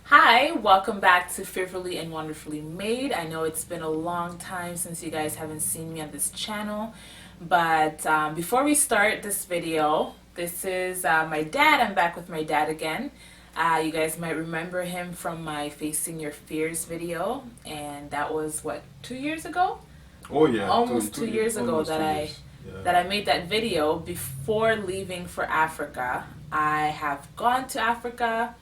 Hi, welcome back to Fearfully and Wonderfully Made. I know it's been a long time since you guys haven't seen me on this channel, but before we start this video, this is my dad. I'm back with my dad again. You guys might remember him from my Facing Your Fears video, and that was what, 2 years ago? Oh yeah, Almost 2 years ago almost that 2 years. I made that video before leaving for Africa. I have gone to Africa,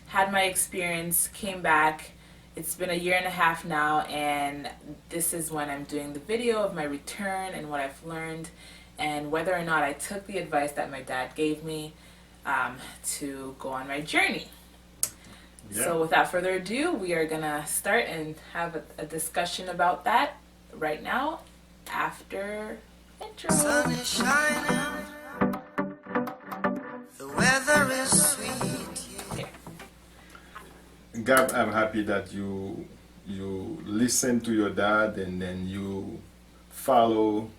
had my experience, came back. It's been a year and a half now, and this is when I'm doing the video of my return and what I've learned and whether or not I took the advice that my dad gave me to go on my journey. Yeah. So without further ado, we are gonna start and have a discussion about that right now after intro. Sun is shining, the weather is sweet. Okay. Gab, I'm happy that you listen to your dad and then you follow,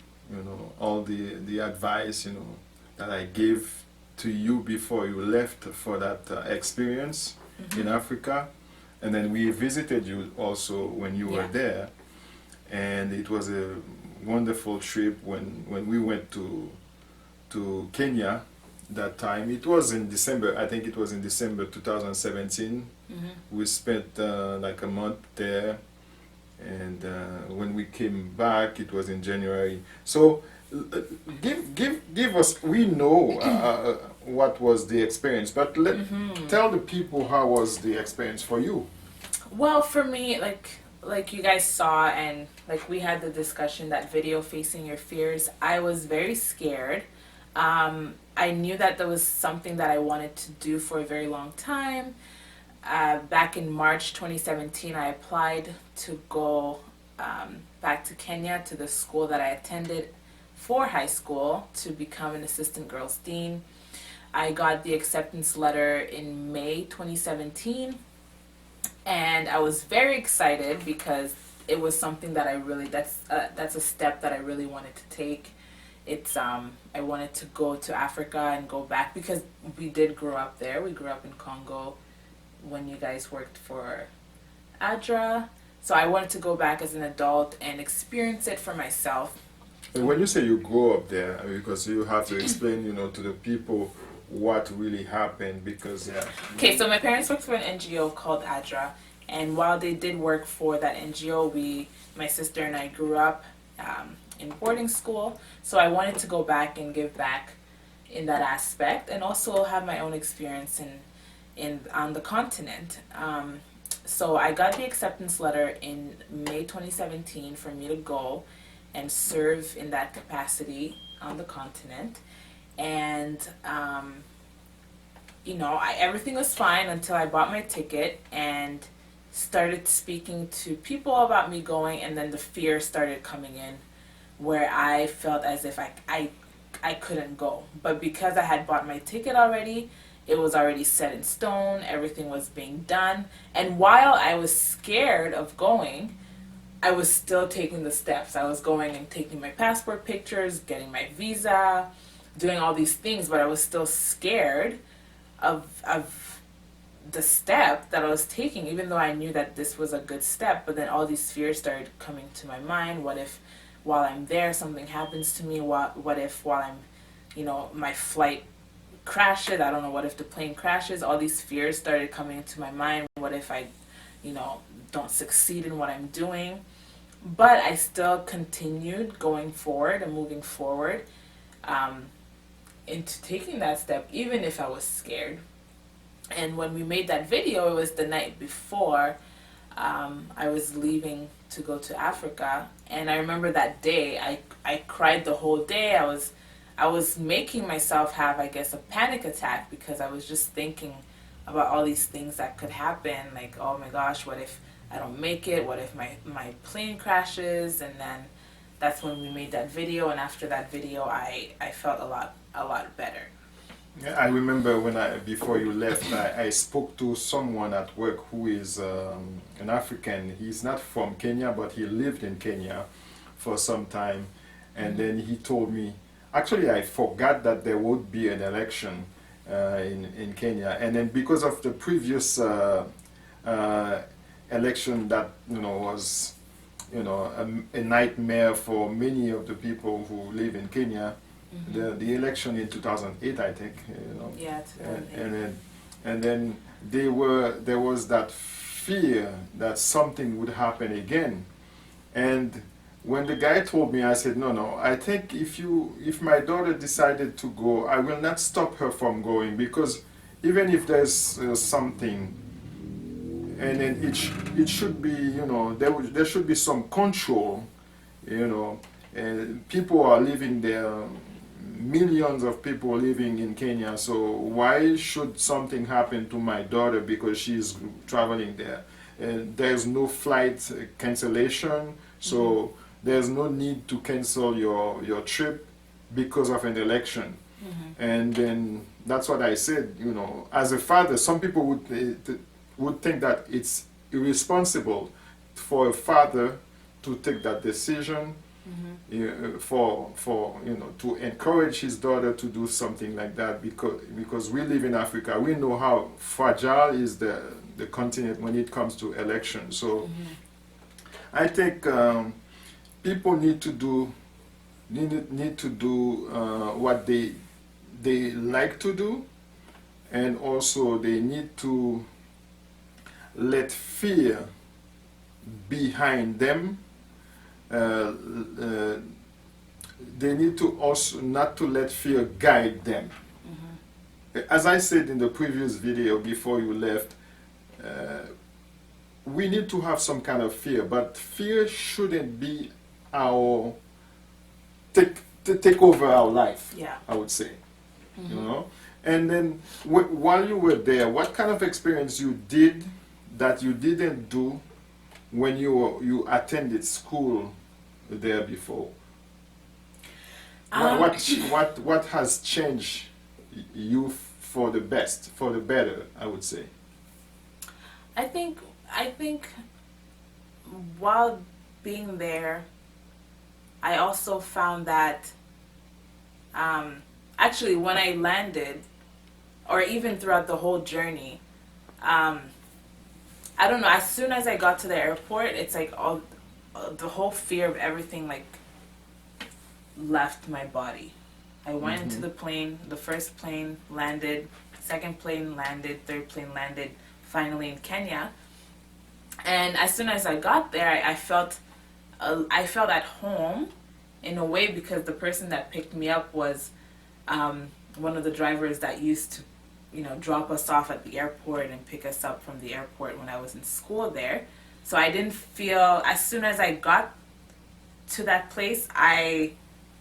all the advice, that I gave to you before you left for that experience in Africa. And then we visited you also when you were Yeah. there, and it was a wonderful trip when we went to Kenya that time. It was in December, I think it was in December 2017. We spent like a month there, and when we came back, it was in January. So, give us. We know what was the experience, but tell the people how was the experience for you. Well, for me, like you guys saw and like we had the discussion, that video Facing Your Fears, I was very scared. I knew that there was something that I wanted to do for a very long time. Back in March 2017, I applied to go back to Kenya to the school that I attended for high school to become an assistant girls dean. I got the acceptance letter in May 2017, and I was very excited because it was something that that's a step that I really wanted to take. It's I wanted to go to Africa and go back because we did grow up there. We grew up in Congo when you guys worked for ADRA. So I wanted to go back as an adult and experience it for myself. And when you say you grow up there, because you have to explain, to the people what really happened, because Okay, so my parents worked for an NGO called ADRA, and while they did work for that NGO, my sister and I grew up in boarding school. So I wanted to go back and give back in that aspect, and also have my own experience on the continent. So I got the acceptance letter in May 2017 for me to go and serve in that capacity on the continent. And everything was fine until I bought my ticket and started speaking to people about me going, and then the fear started coming in where I felt as if I couldn't go. But because I had bought my ticket already, it was already set in stone, everything was being done. And while I was scared of going, I was still taking the steps. I was going and taking my passport pictures, getting my visa, doing all these things, but I was still scared of the step that I was taking, even though I knew that this was a good step. But then all these fears started coming to my mind. What if while I'm there something happens to me? What if while I'm, my flight crashes? I don't know, what if the plane crashes? All these fears started coming into my mind. What if I, don't succeed in what I'm doing? But I still continued going forward and moving forward into taking that step, even if I was scared. And when we made that video, it was the night before I was leaving to go to Africa. And I remember that day, I cried the whole day. I was making myself have, I guess, a panic attack because I was just thinking about all these things that could happen. Like, oh my gosh, what if I don't make it? What if my plane crashes? And then that's when we made that video. And after that video, I felt a lot better. Yeah, I remember before you left, I spoke to someone at work who is an African. He's not from Kenya, but he lived in Kenya for some time. And then he told me, actually, I forgot that there would be an election in Kenya. And then because of the previous election that was a nightmare for many of the people who live in Kenya. The election in 2008, I think, Yeah, and then there was that fear that something would happen again. And when the guy told me, I said, no, I think if my daughter decided to go, I will not stop her from going, because even if there's something, and then it should be, there should be some control, and people are living there, millions of people living in Kenya, so why should something happen to my daughter because she's traveling there? And there's no flight cancellation, so there's no need to cancel your trip because of an election. And then that's what I said, as a father, some people would think that it's irresponsible for a father to take that decision, for to encourage his daughter to do something like that, because we live in Africa. We know how fragile is the continent when it comes to elections. So I think people need to do what they like to do, and also they need to let fear behind them. They need to also not to let fear guide them. As I said in the previous video before you left, we need to have some kind of fear, but fear shouldn't be our take over our life. Yeah. I would say, And then while you were there, what kind of experience you did that you didn't do when you attended school there before? What has changed you for the best, for the better, I would say? I think while being there, I also found that actually when I landed, or even throughout the whole journey, I don't know, as soon as I got to the airport, it's like all the whole fear of everything like left my body. I went into the plane, the first plane landed, second plane landed, third plane landed, finally in Kenya. And as soon as I got there, I felt at home in a way, because the person that picked me up was one of the drivers that used to drop us off at the airport and pick us up from the airport when I was in school there. So I didn't feel, as soon as I got to that place,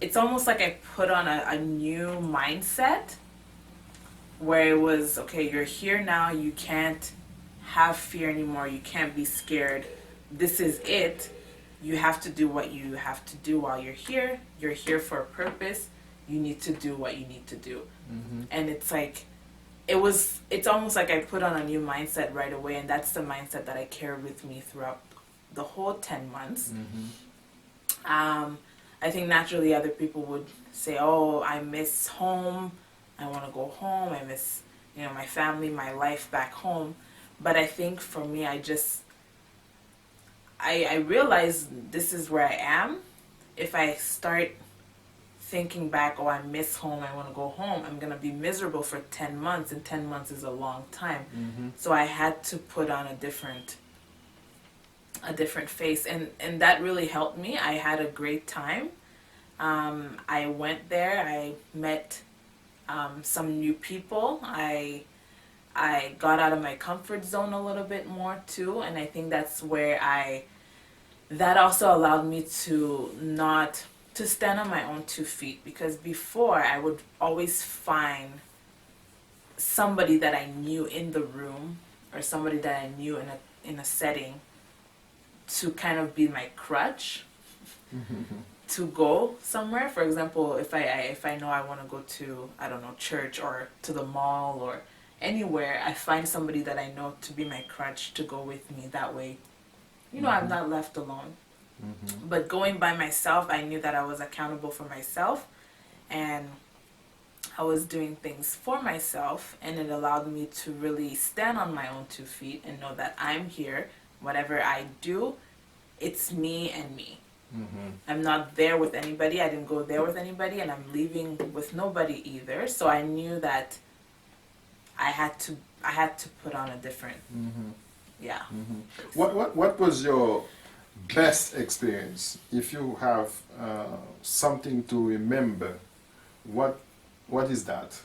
it's almost like I put on a new mindset where it was, okay, you're here now, you can't have fear anymore, you can't be scared, this is it, you have to do what you have to do while you're here for a purpose, you need to do what you need to do. And it's like, it's almost like I put on a new mindset right away, and that's the mindset that I carried with me throughout the whole 10 months. I think naturally other people would say, oh, I miss home, I want to go home, I miss my family, my life back home. But I think for me, I realized this is where I am. If I start thinking back, oh, I miss home, I want to go home, I'm going to be miserable for 10 months, and 10 months is a long time. So I had to put on a different face, and that really helped me. I had a great time. I went there, I met some new people, I got out of my comfort zone a little bit more too, and I think that's where that also allowed me to stand on my own 2 feet, because before I would always find somebody that I knew in the room, or somebody that I knew in a setting, to kind of be my crutch to go somewhere. For example, if I know I want to go to, I don't know, church or to the mall or anywhere, I find somebody that I know to be my crutch to go with me. That way, I'm not left alone. But going by myself, I knew that I was accountable for myself, and I was doing things for myself, and it allowed me to really stand on my own 2 feet and know that I'm here. Whatever I do, it's me and me. I'm not there with anybody. I didn't go there with anybody, and I'm leaving with nobody either. So I knew that I had to put on a different, yeah. What was your best experience? If you have something to remember, what is that?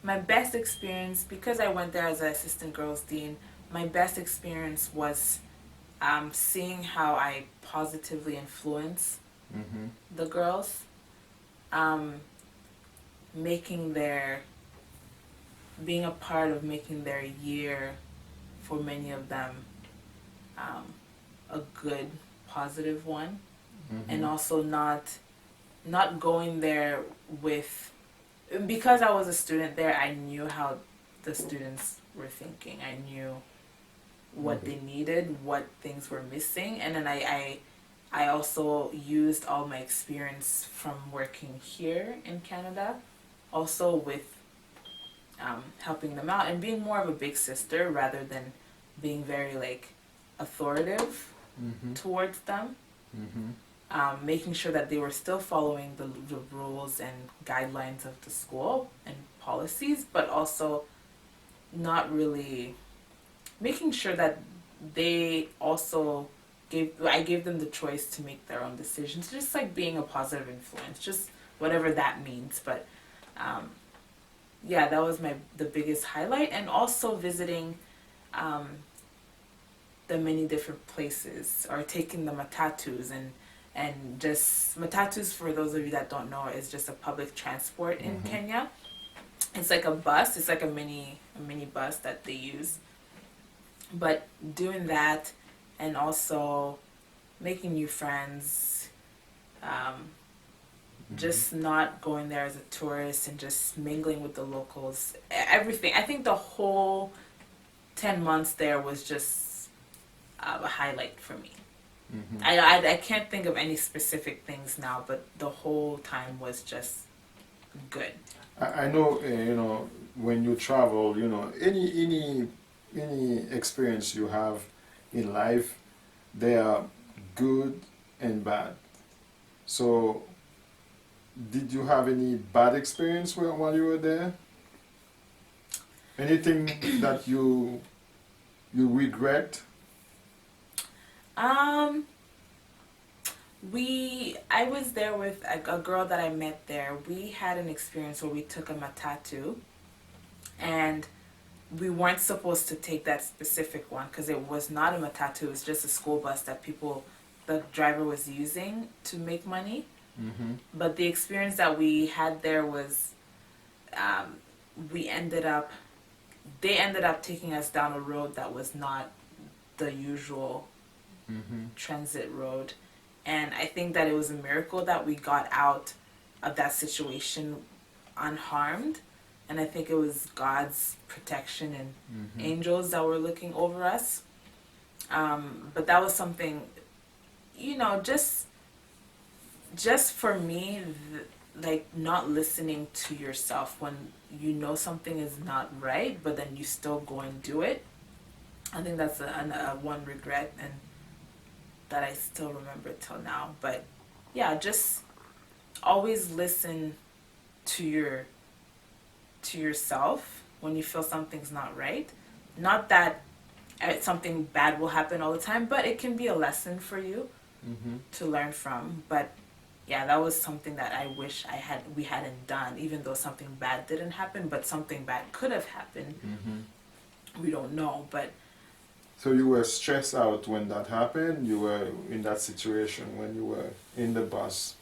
My best experience, because I went there as an assistant girls dean, my best experience was seeing how I positively influence the girls, being a part of making their year, for many of them, a good, positive one, and also not going there with, because I was a student there, I knew how the students were thinking. I knew what they needed, what things were missing, and then I also used all my experience from working here in Canada, also with helping them out and being more of a big sister rather than being very like authoritative towards them. Making sure that they were still following the rules and guidelines of the school and policies, but also not really making sure that they also I gave them the choice to make their own decisions, just like being a positive influence, just whatever that means. But yeah, that was the biggest highlight, and also visiting the many different places, or taking the matatus, and just matatus, for those of you that don't know, is just a public transport in Kenya. It's like a bus. It's like a mini bus that they use. But doing that, and also making new friends, just not going there as a tourist and just mingling with the locals. Everything. I think the whole 10 months there was just a highlight for me. I can't think of any specific things now, but the whole time was just good. I know, when you travel, any experience you have in life, they are good and bad. So, did you have any bad experience while you were there? Anything that you regret? I was there with a girl that I met there. We had an experience where we took a matatu, and we weren't supposed to take that specific one because it was not a matatu. It was just a school bus that the driver was using to make money. But the experience that we had there was, they ended up taking us down a road that was not the usual transit road. And I think that it was a miracle that we got out of that situation unharmed. And I think it was God's protection and angels that were looking over us. But that was something, just for me, like not listening to yourself when you know something is not right, but then you still go and do it. I think that's a one regret, and that I still remember till now. But yeah, just always listen to yourself when you feel something's not right. Not that something bad will happen all the time, but it can be a lesson for you to learn from. But yeah, that was something that I wish we hadn't done, even though something bad didn't happen, but something bad could have happened. We don't know, but. So you were stressed out when that happened? You were in that situation when you were in the bus?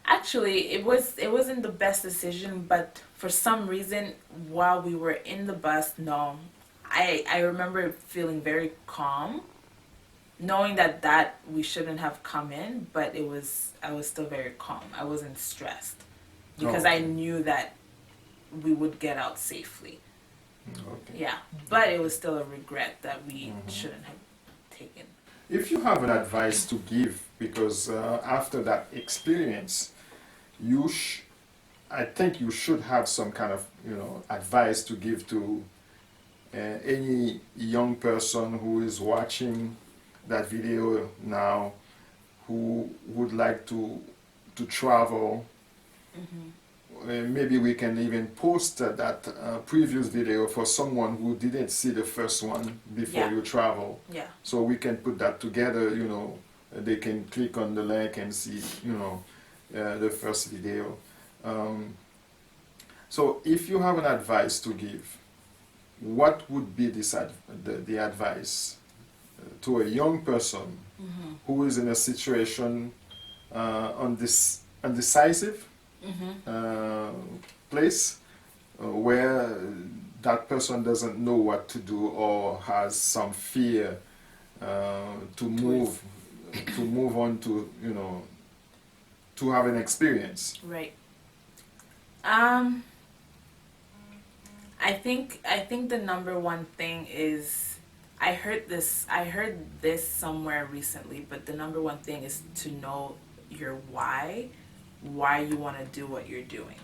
Actually, it wasn't the best decision, but for some reason, while we were in the bus, no. I remember feeling very calm, knowing that we shouldn't have come in, but I was still very calm. I wasn't stressed because I knew that we would get out safely. Okay. Yeah, but it was still a regret that we shouldn't have taken. If you have an advice to give, because after that experience, you I think you should have some kind of, advice to give to any young person who is watching that video now, who would like to travel. Maybe we can even post that previous video for someone who didn't see the first one before Yeah. you travel. Yeah. So we can put that together, they can click on the link and see, the first video. So if you have an advice to give, what would be the advice to a young person who is in a situation undecisive place where that person doesn't know what to do or has some fear to move on to to have an experience? Right. I think the number one thing is, I heard this somewhere recently, but the number one thing is to know your why you want to do what you're doing.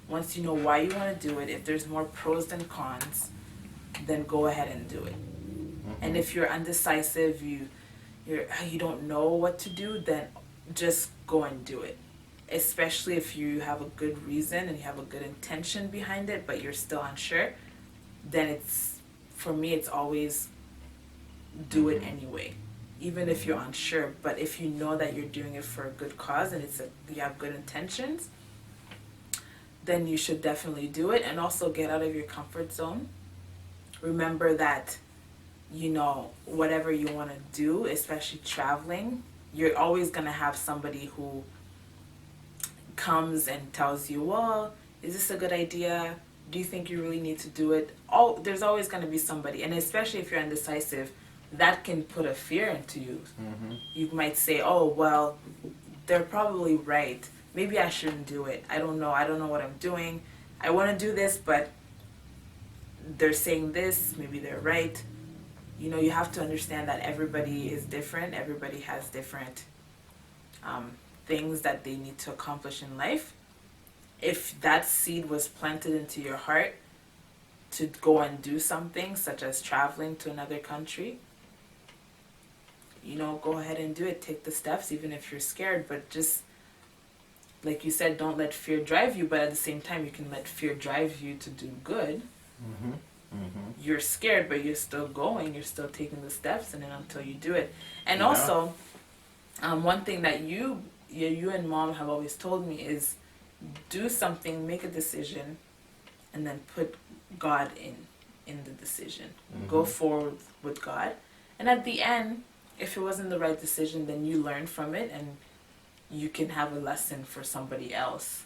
Once you know why you want to do it, if there's more pros than cons, then go ahead and do it. And if you're undecisive, you don't know what to do, then just go and do it. Especially if you have a good reason and you have a good intention behind it, but you're still unsure, then for me, it's always do it anyway, even if you're unsure. But if you know that you're doing it for a good cause and you have good intentions, then you should definitely do it. And also get out of your comfort zone. Remember that, whatever you want to do, especially traveling, you're always going to have somebody who comes and tells you, well, is this a good idea? Do you think you really need to do it? There's always going to be somebody. And especially if you're indecisive, that can put a fear into you. You might say, oh, well, they're probably right. Maybe I shouldn't do it. I don't know what I'm doing. I want to do this, but they're saying this. Maybe they're right. You have to understand that everybody is different. Everybody has different things that they need to accomplish in life. If that seed was planted into your heart to go and do something, such as traveling to another country, go ahead and do it. Take the steps, even if you're scared. But just, like you said, don't let fear drive you. But at the same time, you can let fear drive you to do good. You're scared, but you're still going. You're still taking the steps, and then until you do it. And also, one thing that you and Mom have always told me is, do something, make a decision, and then put God in the decision. Go forward with God. And at the end, if it wasn't the right decision, then you learn from it and you can have a lesson for somebody else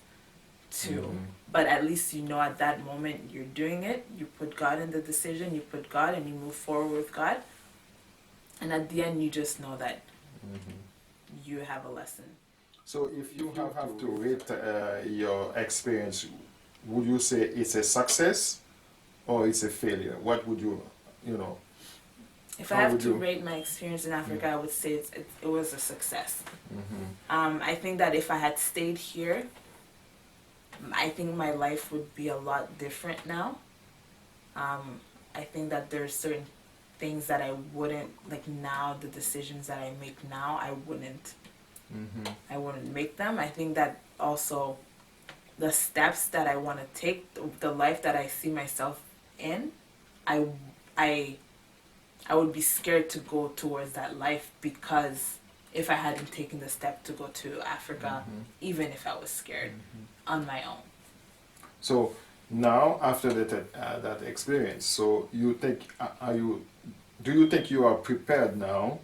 too. But at least at that moment you're doing it, you put God in the decision, you put God, and you move forward with God. And at the end, you just know that you have a lesson. So if you have to rate your experience, would you say it's a success or it's a failure? What would you, If I have to rate my experience in Africa, I would say it was a success. I think that if I had stayed here, I think my life would be a lot different now. I think that there's certain things that I wouldn't, like now, the decisions that I make now, I wouldn't make them. I think that also the steps that I want to take, the life that I see myself in, I would be scared to go towards that life, because if I hadn't taken the step to go to Africa, even if I was scared on my own. So now, after that experience, so you think, do you think you are prepared now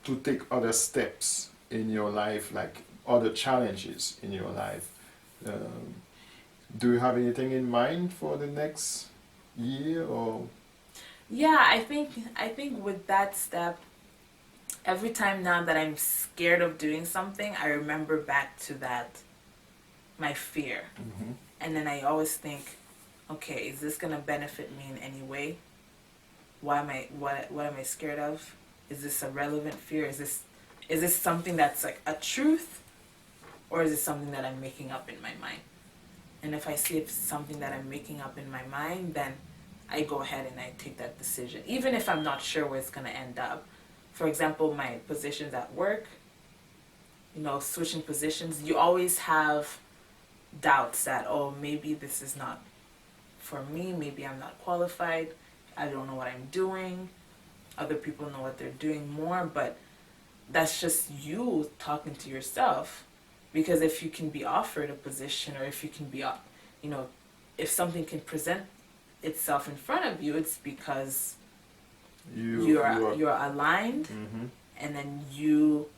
to take other steps in your life, like other challenges in your life? Do you have anything in mind for the next year or? Yeah, I think with that step, every time now that I'm scared of doing something, I remember back to my fear. And then I always think, okay, is this gonna benefit me in any way? What am I scared of? Is this a relevant fear? Is this something that's like a truth? or is it something that I'm making up in my mind? And if I see it's something that I'm making up in my mind, then I go ahead and I take that decision, even if I'm not sure where it's going to end up. For example, my positions at work, switching positions, you always have doubts that, oh, maybe this is not for me, maybe I'm not qualified, I don't know what I'm doing, other people know what they're doing more, but that's just you talking to yourself. Because if you can be offered a position, or if you can be, if something can present itself in front of you, it's because you're aligned, and then you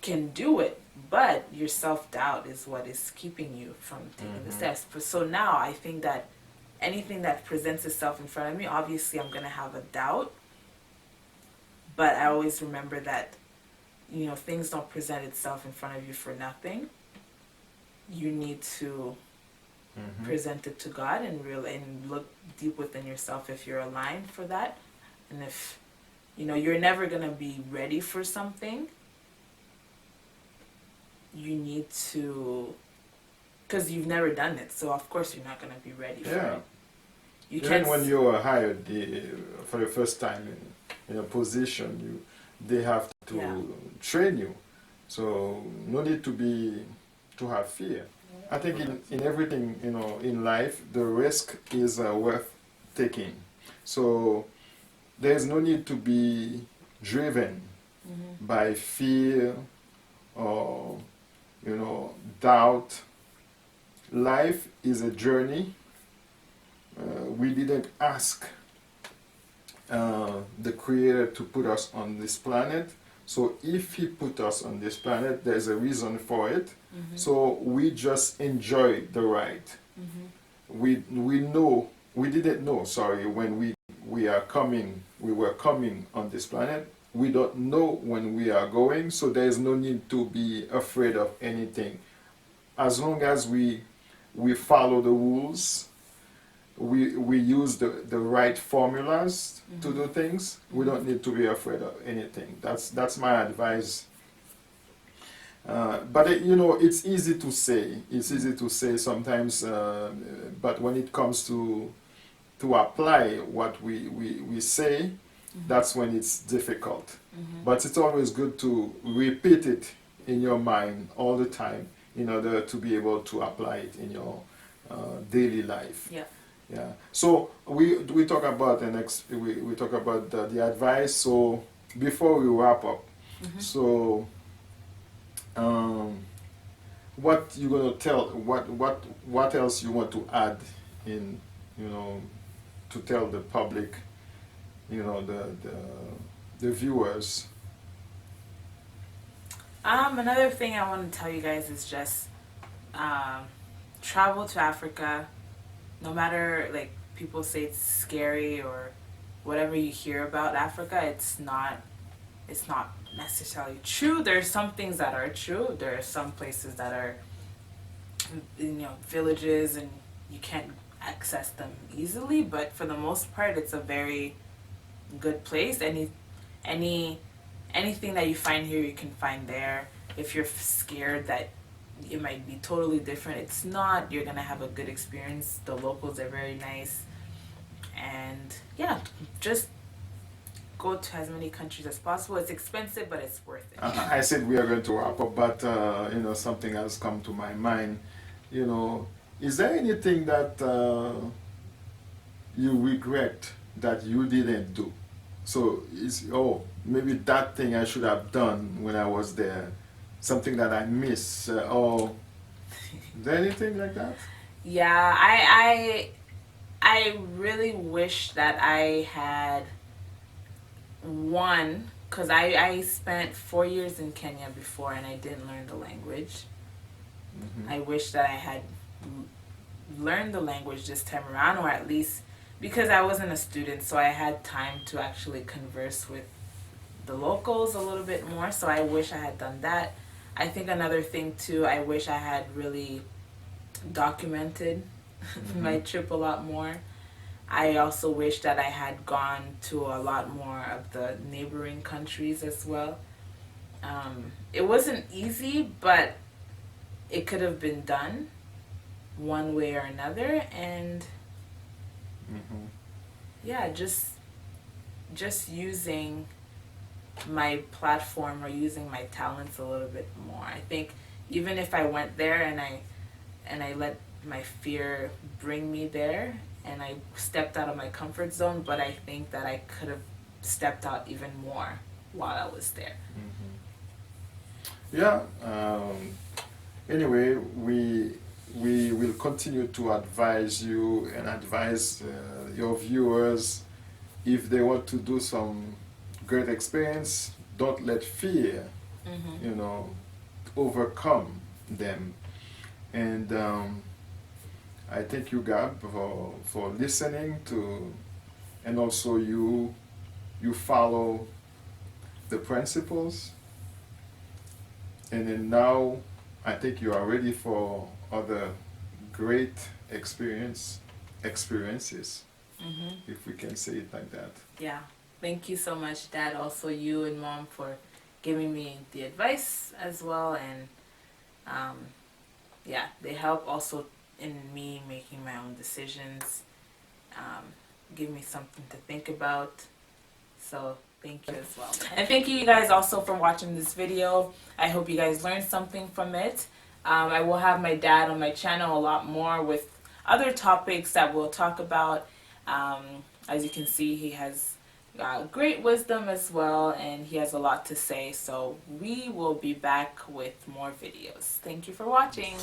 can do it. But your self-doubt is what is keeping you from taking the steps. So now I think that anything that presents itself in front of me, obviously I'm going to have a doubt, but I always remember that things don't present itself in front of you for nothing. You need to present it to God and look deep within yourself if you're aligned for that. And if you're never going to be ready for something, you need to, because you've never done it, so of course you're not going to be ready for it. Even when you are hired for the first time in a position, they have to train you. So no need to have fear. I think in everything, in life, the risk is worth taking. So there's no need to be driven by fear or doubt. Life is a journey. We didn't ask the Creator to put us on this planet. So if He put us on this planet, there's a reason for it. So we just enjoy the ride. We didn't know, when we were coming on this planet. We don't know when we are going, so there's no need to be afraid of anything. As long as we follow the rules, we use the right formulas to do things, we don't need to be afraid of anything. That's my advice. But it's easy to say. It's easy to say sometimes, but when it comes to apply what we say, that's when it's difficult. But it's always good to repeat it in your mind all the time in order to be able to apply it in your daily life. Yeah. So we talk about we talk about the advice. So before we wrap up, so what you gonna tell? What else you want to add in? To tell the public, the viewers. Another thing I want to tell you guys is just travel to Africa. No matter, people say it's scary or whatever you hear about Africa, it's not necessarily true. There are some things that are true. There are some places that are villages and you can't access them easily, but for the most part it's a very good place. Anything that you find here you can find there. If you're scared that it might be totally different, it's not. You're gonna have a good experience. The locals are very nice, and just go to as many countries as possible. It's expensive, but it's worth it. I said we are going to wrap up, but something has come to my mind. Is there anything that you regret that you didn't do? So maybe that thing I should have done when I was there, something that I miss, or is there anything like that? Yeah, I really wish that I had because I spent 4 years in Kenya before and I didn't learn the language. I wish that I had learned the language this time around, or at least, because I wasn't a student, so I had time to actually converse with the locals a little bit more. So I wish I had done that. I think another thing too, I wish I had really documented my trip a lot more. I also wish that I had gone to a lot more of the neighboring countries as well. It wasn't easy, but it could have been done one way or another, and yeah, just using my platform or using my talents a little bit more. I think even if I went there and I let my fear bring me there and I stepped out of my comfort zone, but I think that I could have stepped out even more while I was there. Yeah. Anyway, we will continue to advise you and advise your viewers if they want to do some great experience. Don't let fear, overcome them. And I thank you, Gab, for listening to, and also you follow the principles. And then now, I think you are ready for other great experiences, if we can say it like that. Yeah. Thank you so much, Dad. Also, you and Mom for giving me the advice as well. And yeah, they help also in me making my own decisions. Give me something to think about. So thank you as well. And thank you guys also for watching this video. I hope you guys learned something from it. I will have my dad on my channel a lot more with other topics that we'll talk about. As you can see, he has great wisdom as well, and he has a lot to say. So we will be back with more videos. Thank you for watching.